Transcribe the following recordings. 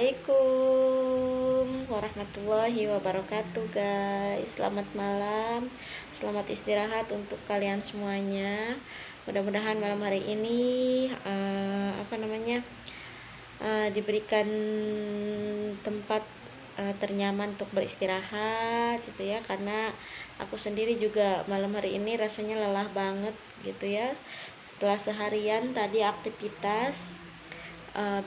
Assalamualaikum warahmatullahi wabarakatuh guys. Selamat malam, selamat istirahat untuk kalian semuanya. Mudah-mudahan malam hari ini diberikan tempat ternyaman untuk beristirahat gitu ya, karena aku sendiri juga malam hari ini rasanya lelah banget gitu ya. Setelah seharian tadi aktivitas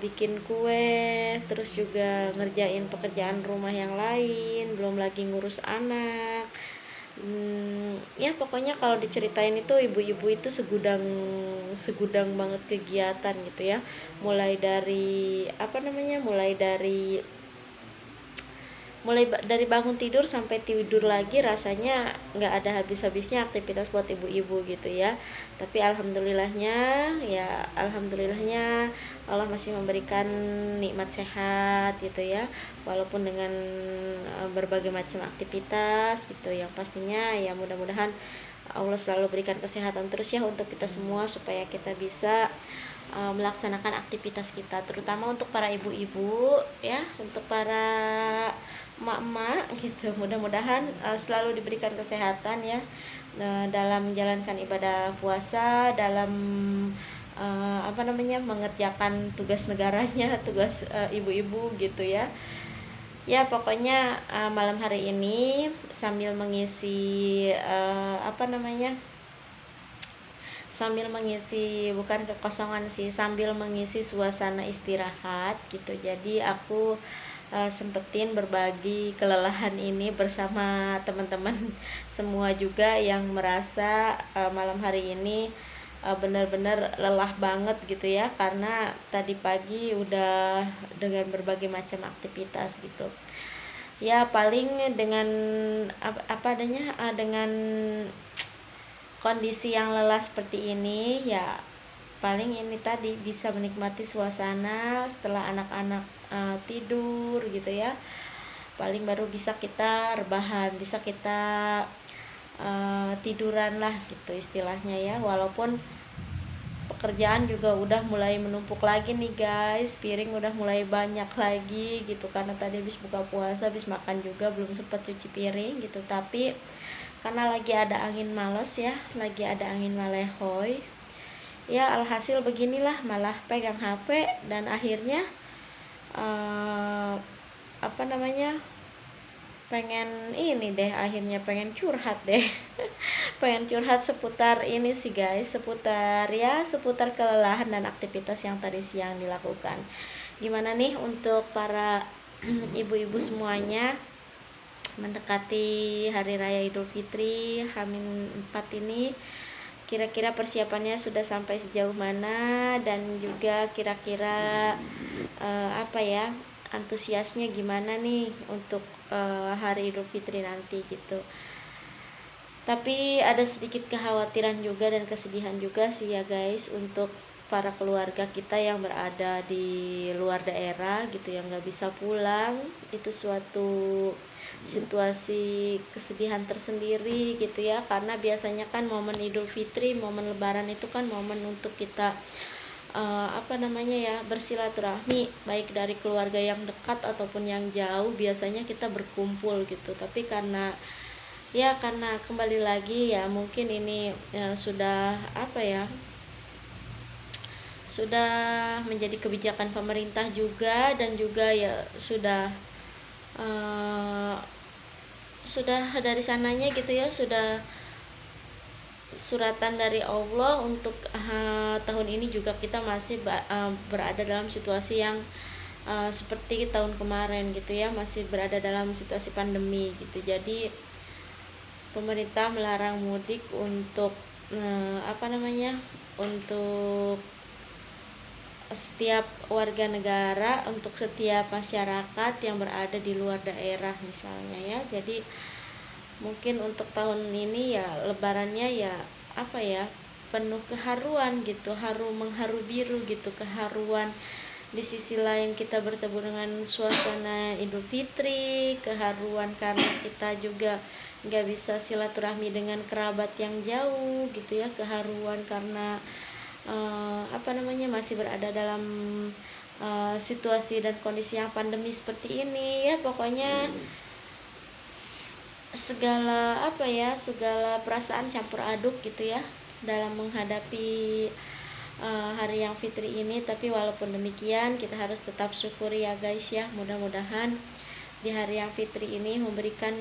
bikin kue, terus juga ngerjain pekerjaan rumah yang lain, belum lagi ngurus anak. Ya pokoknya kalau diceritain itu ibu-ibu itu segudang segudang banget kegiatan gitu ya. Mulai dari dari bangun tidur sampai tidur lagi, rasanya nggak ada habis-habisnya aktivitas buat ibu-ibu gitu ya. Tapi alhamdulillahnya Allah masih memberikan nikmat sehat gitu ya, walaupun dengan berbagai macam aktivitas gitu. Yang pastinya ya mudah-mudahan Allah selalu berikan kesehatan terus ya untuk kita semua, supaya kita bisa melaksanakan aktivitas kita, terutama untuk para ibu-ibu ya, untuk para emak-emak gitu. Mudah-mudahan selalu diberikan kesehatan ya dalam menjalankan ibadah puasa, dalam mengerjakan tugas negaranya, tugas ibu-ibu gitu ya. Ya pokoknya malam hari ini sambil mengisi bukan kekosongan sih, sambil mengisi suasana istirahat gitu. Jadi aku sempetin berbagi kelelahan ini bersama teman-teman semua juga yang merasa malam hari ini benar-benar lelah banget gitu ya, karena tadi pagi udah dengan berbagai macam aktivitas gitu ya. Paling dengan dengan kondisi yang lelah seperti ini ya, paling ini tadi bisa menikmati suasana setelah anak-anak tidur gitu ya. Paling baru bisa kita rebahan, bisa kita tiduran lah gitu istilahnya ya. Walaupun pekerjaan juga udah mulai menumpuk lagi nih guys, piring udah mulai banyak lagi gitu, karena tadi habis buka puasa, habis makan juga belum sempat cuci piring gitu. Tapi karena lagi ada angin males ya, lagi ada angin malehoy ya, alhasil beginilah, malah pegang HP dan akhirnya pengen curhat deh. Pengen curhat seputar ini sih guys, seputar kelelahan dan aktivitas yang tadi siang dilakukan. Gimana nih untuk para ibu-ibu semuanya, mendekati hari raya Idul Fitri H-4 ini, kira-kira persiapannya sudah sampai sejauh mana, dan juga kira-kira antusiasnya gimana nih untuk hari Idul Fitri nanti gitu. Tapi ada sedikit kekhawatiran juga dan kesedihan juga sih ya guys, untuk para keluarga kita yang berada di luar daerah gitu, yang nggak bisa pulang. Itu suatu situasi kesedihan tersendiri gitu ya, karena biasanya kan momen Idul Fitri, momen Lebaran itu kan momen untuk kita bersilaturahmi, baik dari keluarga yang dekat ataupun yang jauh. Biasanya kita berkumpul gitu, tapi karena kembali lagi ya, mungkin ini sudah menjadi kebijakan pemerintah juga, dan juga ya sudah dari sananya gitu ya, sudah suratan dari Allah untuk tahun ini juga kita masih berada dalam situasi yang seperti tahun kemarin gitu ya, masih berada dalam situasi pandemi gitu. Jadi pemerintah melarang mudik untuk untuk setiap warga negara, untuk setiap masyarakat yang berada di luar daerah misalnya ya. Jadi mungkin untuk tahun ini ya lebarannya ya penuh keharuan gitu, mengharu biru gitu, keharuan. Di sisi lain kita bertemu dengan suasana Idul Fitri, keharuan karena kita juga nggak bisa silaturahmi dengan kerabat yang jauh gitu ya, keharuan karena masih berada dalam situasi dan kondisi yang pandemi seperti ini ya, pokoknya segala segala perasaan campur aduk gitu ya dalam menghadapi hari yang fitri ini. Tapi walaupun demikian kita harus tetap syukuri ya guys ya. Mudah-mudahan di hari yang fitri ini memberikan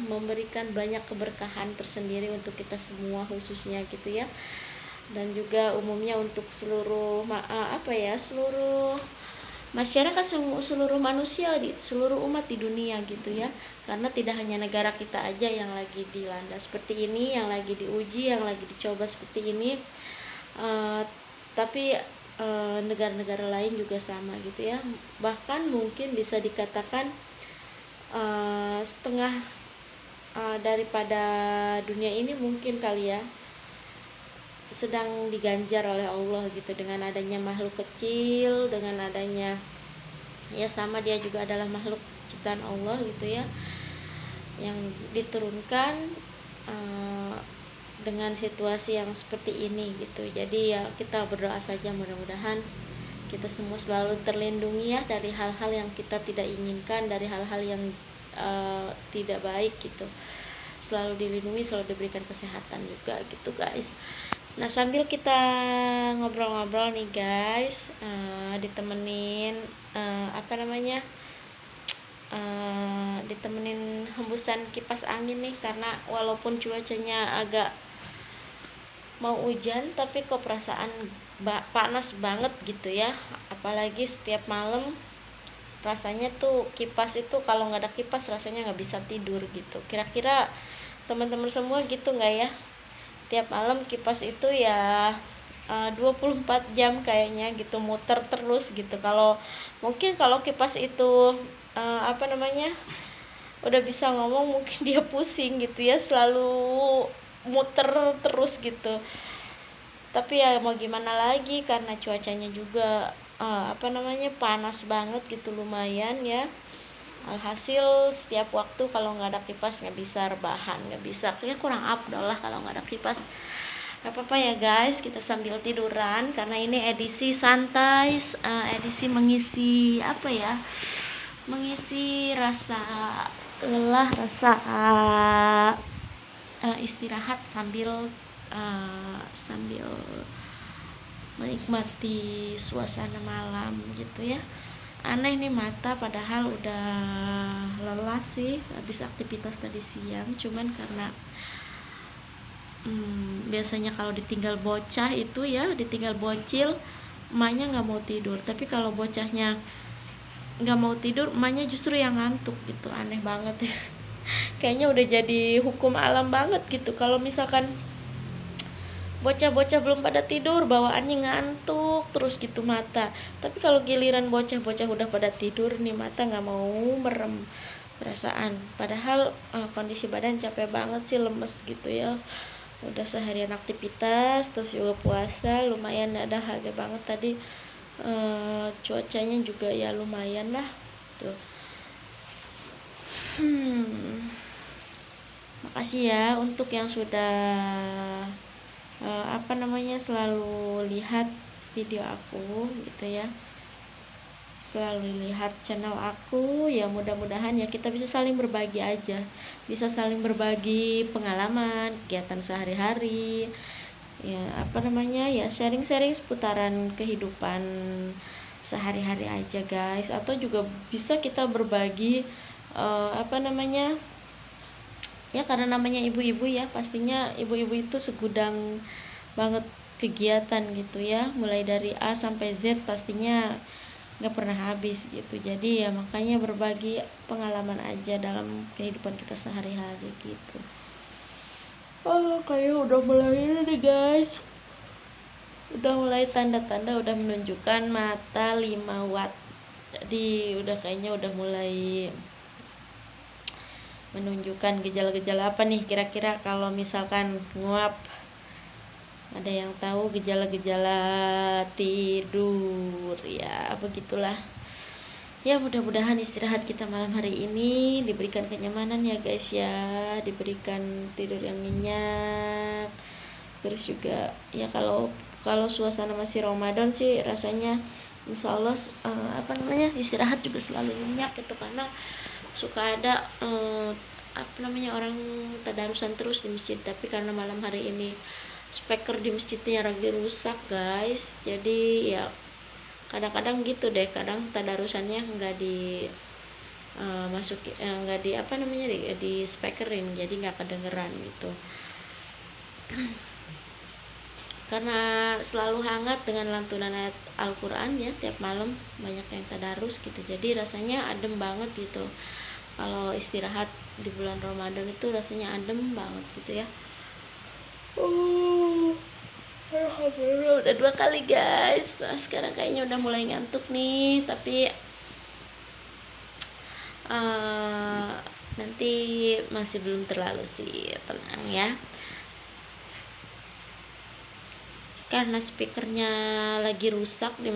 memberikan banyak keberkahan tersendiri untuk kita semua khususnya gitu ya, dan juga umumnya untuk seluruh seluruh masyarakat, seluruh manusia, di seluruh umat di dunia gitu ya, karena tidak hanya negara kita aja yang lagi dilanda seperti ini, yang lagi diuji, yang lagi dicoba seperti ini, tapi negara-negara lain juga sama gitu ya. Bahkan mungkin bisa dikatakan setengah daripada dunia ini mungkin kali ya sedang diganjar oleh Allah gitu, dengan adanya makhluk kecil, dengan adanya ya sama dia juga adalah makhluk ciptaan Allah gitu ya, yang diturunkan dengan situasi yang seperti ini gitu. Jadi ya kita berdoa saja, mudah-mudahan kita semua selalu terlindungi ya dari hal-hal yang kita tidak inginkan, dari hal-hal yang tidak baik gitu, selalu dilindungi, selalu diberikan kesehatan juga gitu guys. Nah sambil kita ngobrol-ngobrol nih guys, ditemenin ditemenin hembusan kipas angin nih, karena walaupun cuacanya agak mau hujan tapi kok perasaan panas banget gitu ya. Apalagi setiap malam rasanya tuh kipas itu, kalau nggak ada kipas rasanya nggak bisa tidur gitu. Kira-kira teman-teman semua gitu nggak ya? Tiap malam kipas itu ya 24 jam kayaknya gitu, muter terus gitu. Mungkin kalau kipas itu udah bisa ngomong, mungkin dia pusing gitu ya, selalu muter terus gitu. Tapi ya mau gimana lagi, karena cuacanya juga panas banget gitu, lumayan ya. Alhasil setiap waktu kalau nggak ada kipas nggak bisa rebahan, nggak bisa, kayak kurang afdol lah kalau nggak ada kipas. Gak apa-apa ya guys, kita sambil tiduran karena ini edisi santai, edisi mengisi mengisi rasa lelah, rasa istirahat sambil menikmati suasana malam gitu ya. Aneh nih mata, padahal udah lelah sih habis aktivitas tadi siang, cuman karena biasanya kalau ditinggal bocah itu ya, ditinggal bocil, emaknya nggak mau tidur. Tapi kalau bocahnya nggak mau tidur, emaknya justru yang ngantuk gitu. Aneh banget ya. Kayaknya udah jadi hukum alam banget gitu, kalau misalkan bocah-bocah belum pada tidur bawaannya ngantuk terus gitu mata. Tapi kalau giliran bocah-bocah udah pada tidur nih, mata nggak mau merem perasaan. Padahal kondisi badan capek banget sih, lemes gitu ya, udah seharian aktivitas terus juga puasa, lumayan ada harga banget tadi. Cuacanya juga ya lumayan lah tuh. Makasih ya untuk yang sudah selalu lihat video aku gitu ya, selalu lihat channel aku ya. Mudah-mudahan ya kita bisa saling berbagi aja, bisa saling berbagi pengalaman, kegiatan sehari-hari ya, sharing-sharing seputaran kehidupan sehari-hari aja guys. Atau juga bisa kita berbagi ya, karena namanya ibu-ibu ya, pastinya ibu-ibu itu segudang banget kegiatan gitu ya, mulai dari A sampai Z pastinya nggak pernah habis gitu. Jadi ya makanya berbagi pengalaman aja dalam kehidupan kita sehari-hari gitu. Kayak udah mulai ini nih guys, udah mulai tanda-tanda udah menunjukkan mata 5 watt. Jadi kayaknya udah mulai menunjukkan gejala-gejala apa nih kira-kira kalau misalkan nguap. Ada yang tahu gejala-gejala tidur ya, begitulah ya. Mudah-mudahan istirahat kita malam hari ini diberikan kenyamanan ya guys ya, diberikan tidur yang nyenyak. Terus juga ya kalau kalau suasana masih Ramadan sih rasanya insya Allah istirahat juga selalu nyenyak gitu, karena suka ada orang tadarusan terus di masjid. Tapi karena malam hari ini speaker di masjidnya lagi rusak guys, jadi ya kadang-kadang gitu deh, kadang tadarusannya nggak di nggak di speakerin, jadi nggak kedengeran gitu. Karena selalu hangat dengan lantunan ayat Al-Quran ya, tiap malam banyak yang tadarus gitu, jadi rasanya adem banget gitu. Kalau istirahat di bulan Ramadan itu rasanya adem banget gitu ya. Alhamdulillah udah 2 kali guys. Nah, sekarang kayaknya udah mulai ngantuk nih, tapi nanti masih belum terlalu sih, tenang ya. Karena speakernya lagi rusak di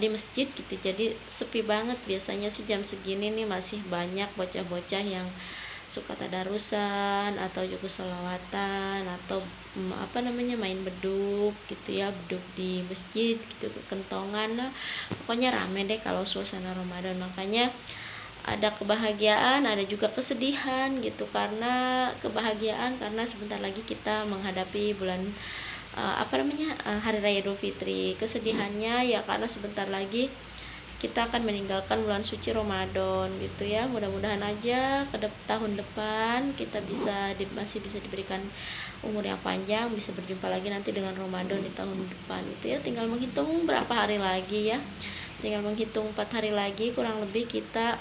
masjid gitu, jadi sepi banget. Biasanya sih jam segini nih masih banyak bocah-bocah yang suka tadarusan atau juga sholawatan atau main beduk gitu ya, beduk di masjid gitu, kentongan. Nah, pokoknya rame deh kalau suasana Ramadan. Makanya ada kebahagiaan, ada juga kesedihan gitu. Karena kebahagiaan karena sebentar lagi kita menghadapi bulan Hari Raya Idul Fitri. Kesedihannya ya karena sebentar lagi kita akan meninggalkan bulan suci Ramadan gitu ya. Mudah-mudahan aja tahun depan kita masih bisa diberikan umur yang panjang, bisa berjumpa lagi nanti dengan Ramadan di tahun depan itu ya. Tinggal menghitung berapa hari lagi ya, tinggal menghitung 4 hari lagi kurang lebih kita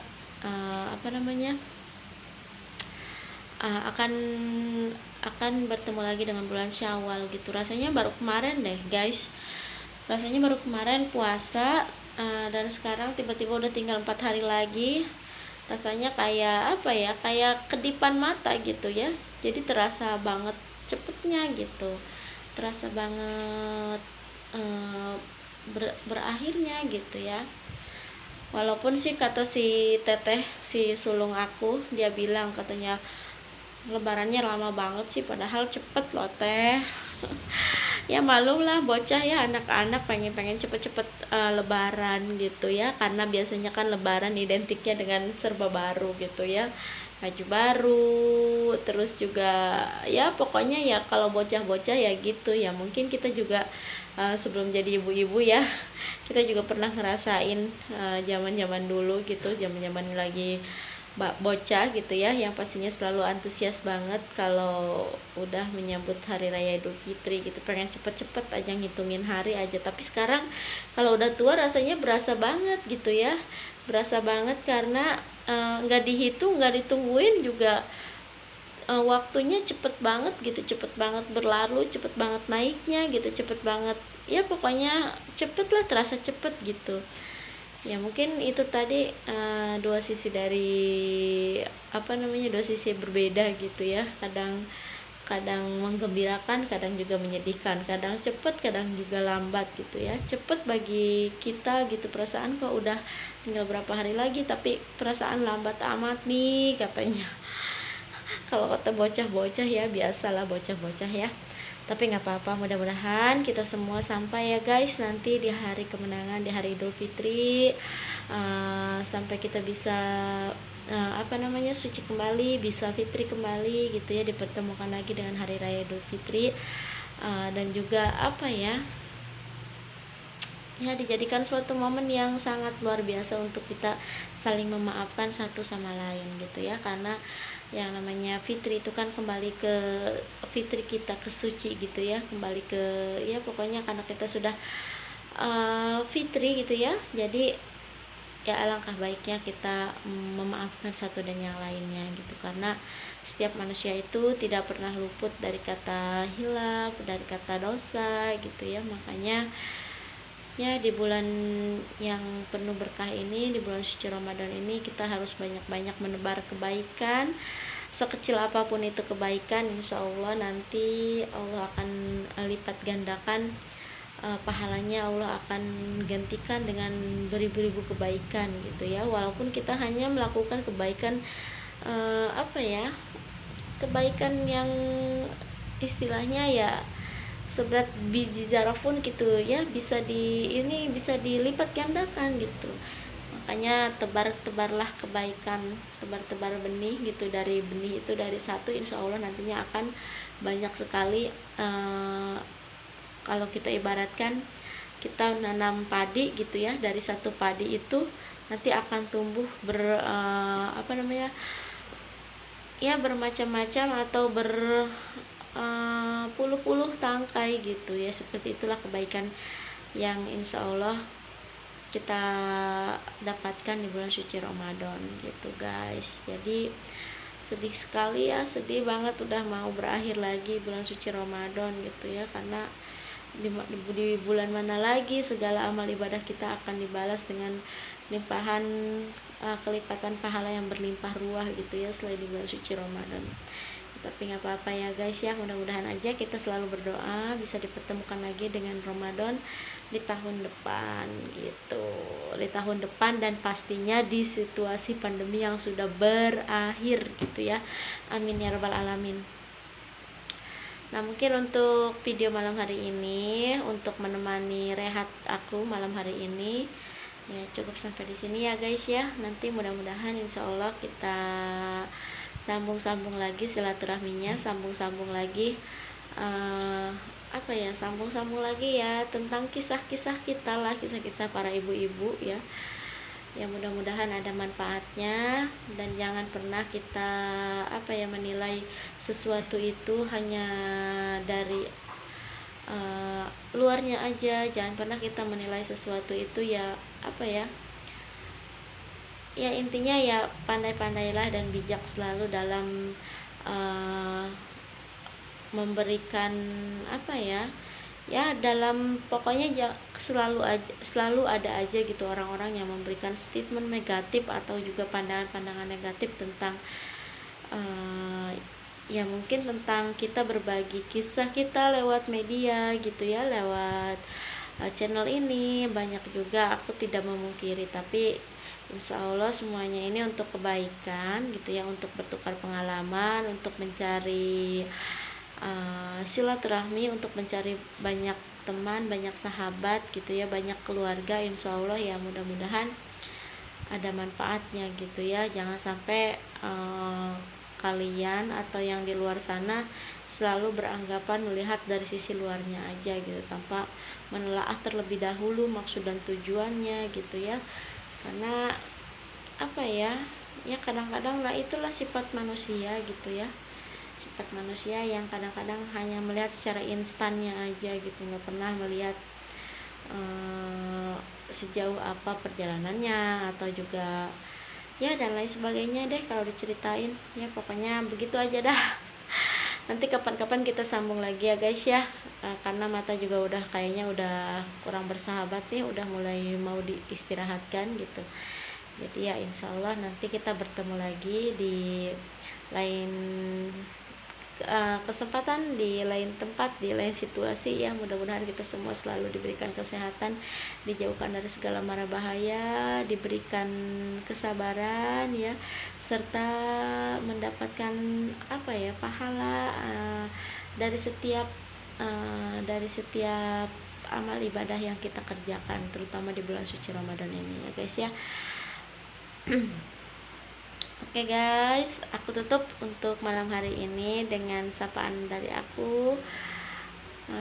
akan bertemu lagi dengan bulan Syawal gitu. Rasanya baru kemarin deh guys, rasanya baru kemarin puasa, dan sekarang tiba-tiba udah tinggal 4 hari lagi. Rasanya kayak kayak kedipan mata gitu ya, jadi terasa banget cepetnya gitu, terasa banget berakhirnya gitu ya. Walaupun sih kata si teteh, si sulung aku, dia bilang katanya lebarannya lama banget sih, padahal cepet loh teh. Ya malum lah bocah ya, anak-anak pengen cepet-cepet lebaran gitu ya, karena biasanya kan lebaran identiknya dengan serba baru gitu ya, baju baru, terus juga ya pokoknya ya kalau bocah-bocah ya gitu ya. Mungkin kita juga sebelum jadi ibu-ibu ya, kita juga pernah ngerasain zaman-zaman dulu gitu, zaman-zaman lagi bocah gitu ya, yang pastinya selalu antusias banget kalau udah menyambut Hari Raya Idul Fitri gitu, pengen cepet-cepet aja ngitungin hari aja. Tapi sekarang kalau udah tua rasanya berasa banget gitu ya, berasa banget karena nggak dihitung, nggak ditungguin juga, waktunya cepet banget gitu, cepet banget berlalu, cepet banget naiknya gitu, cepet banget ya, pokoknya cepet lah, terasa cepet gitu ya. Mungkin itu tadi dua sisi dua sisi berbeda gitu ya, kadang menggembirakan, kadang juga menyedihkan, kadang cepet, kadang juga lambat gitu ya. Cepet bagi kita gitu, perasaan kok udah tinggal berapa hari lagi, tapi perasaan lambat amat nih katanya. Kalau kata bocah-bocah ya, biasalah bocah-bocah ya. Tapi nggak apa-apa, mudah-mudahan kita semua sampai ya guys nanti di hari kemenangan, di hari Idul Fitri, sampai kita bisa suci kembali, bisa fitri kembali gitu ya, dipertemukan lagi dengan hari raya Idul Fitri, dan juga dijadikan suatu momen yang sangat luar biasa untuk kita saling memaafkan satu sama lain gitu ya. Karena yang namanya fitri itu kan kembali ke fitri kita, ke suci gitu ya, kembali ke ya pokoknya karena kita sudah fitri gitu ya. Jadi ya alangkah baiknya kita memaafkan satu dan yang lainnya gitu, karena setiap manusia itu tidak pernah luput dari kata hilaf, dari kata dosa gitu ya. Makanya ya di bulan yang penuh berkah ini, di bulan suci Ramadan ini, kita harus banyak-banyak menebar kebaikan. Sekecil apapun itu kebaikan, insya Allah nanti Allah akan lipat gandakan pahalanya, Allah akan gantikan dengan beribu-ribu kebaikan gitu ya. Walaupun kita hanya melakukan kebaikan kebaikan yang istilahnya ya seberat biji zarah pun gitu ya, bisa bisa dilipat gandakan gitu. Makanya tebarlah kebaikan, tebar benih gitu. Dari benih itu, dari satu, insya Allah nantinya akan banyak sekali. Kalau kita ibaratkan kita nanam padi gitu ya, dari satu padi itu nanti akan tumbuh ya bermacam-macam atau puluh-puluh tangkai gitu ya. Seperti itulah kebaikan yang insya Allah kita dapatkan di bulan suci Ramadan gitu guys. Jadi sedih sekali ya, sedih banget udah mau berakhir lagi bulan suci Ramadan gitu ya, karena di bulan mana lagi segala amal ibadah kita akan dibalas dengan limpahan kelipatan pahala yang berlimpah ruah gitu ya, selain di bulan suci Ramadan. Tapi nggak apa-apa ya guys ya, mudah-mudahan aja kita selalu berdoa bisa dipertemukan lagi dengan Ramadan di tahun depan gitu, di tahun depan, dan pastinya di situasi pandemi yang sudah berakhir gitu ya, amin ya rabbal alamin. Nah, mungkin untuk video malam hari ini, untuk menemani rehat aku malam hari ini ya, cukup sampai di sini ya guys ya. Nanti mudah-mudahan insya Allah kita sambung-sambung lagi silaturahminya, sambung-sambung lagi sambung-sambung lagi ya tentang kisah-kisah kita lah, kisah-kisah para ibu-ibu ya. Ya mudah-mudahan ada manfaatnya, dan jangan pernah kita menilai sesuatu itu hanya dari luarnya aja. Jangan pernah kita menilai sesuatu itu ya ya intinya ya pandai-pandailah dan bijak selalu dalam memberikan dalam pokoknya selalu ada aja gitu orang-orang yang memberikan statement negatif atau juga pandangan-pandangan negatif tentang ya mungkin tentang kita berbagi kisah kita lewat media gitu ya, lewat channel ini banyak juga, aku tidak memungkiri, tapi insya Allah semuanya ini untuk kebaikan gitu ya, untuk bertukar pengalaman, untuk mencari silaturahmi, untuk mencari banyak teman, banyak sahabat gitu ya, banyak keluarga, insya Allah ya, mudah-mudahan ada manfaatnya gitu ya. Jangan sampai kalian atau yang di luar sana selalu beranggapan melihat dari sisi luarnya aja gitu, tanpa menelaah terlebih dahulu maksud dan tujuannya gitu ya. Karena ya kadang-kadang lah, itulah sifat manusia gitu ya, sifat manusia yang kadang-kadang hanya melihat secara instannya aja gitu, nggak pernah melihat sejauh apa perjalanannya atau juga ya dan lain sebagainya deh kalau diceritain ya. Pokoknya begitu aja dah. Nanti kapan-kapan kita sambung lagi ya guys ya, karena mata juga udah kayaknya udah kurang bersahabat nih, udah mulai mau diistirahatkan gitu. Jadi ya insya Allah nanti kita bertemu lagi di lain kesempatan, di lain tempat, di lain situasi ya. Mudah-mudahan kita semua selalu diberikan kesehatan, dijauhkan dari segala mara bahaya, diberikan kesabaran ya, serta mendapatkan pahala dari setiap amal ibadah yang kita kerjakan, terutama di bulan suci Ramadan ini ya guys ya. Oke guys, aku tutup untuk malam hari ini dengan sapaan dari aku.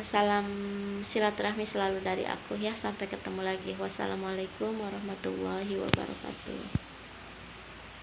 Salam silaturahmi selalu dari aku ya. Sampai ketemu lagi. Wassalamualaikum warahmatullahi wabarakatuh.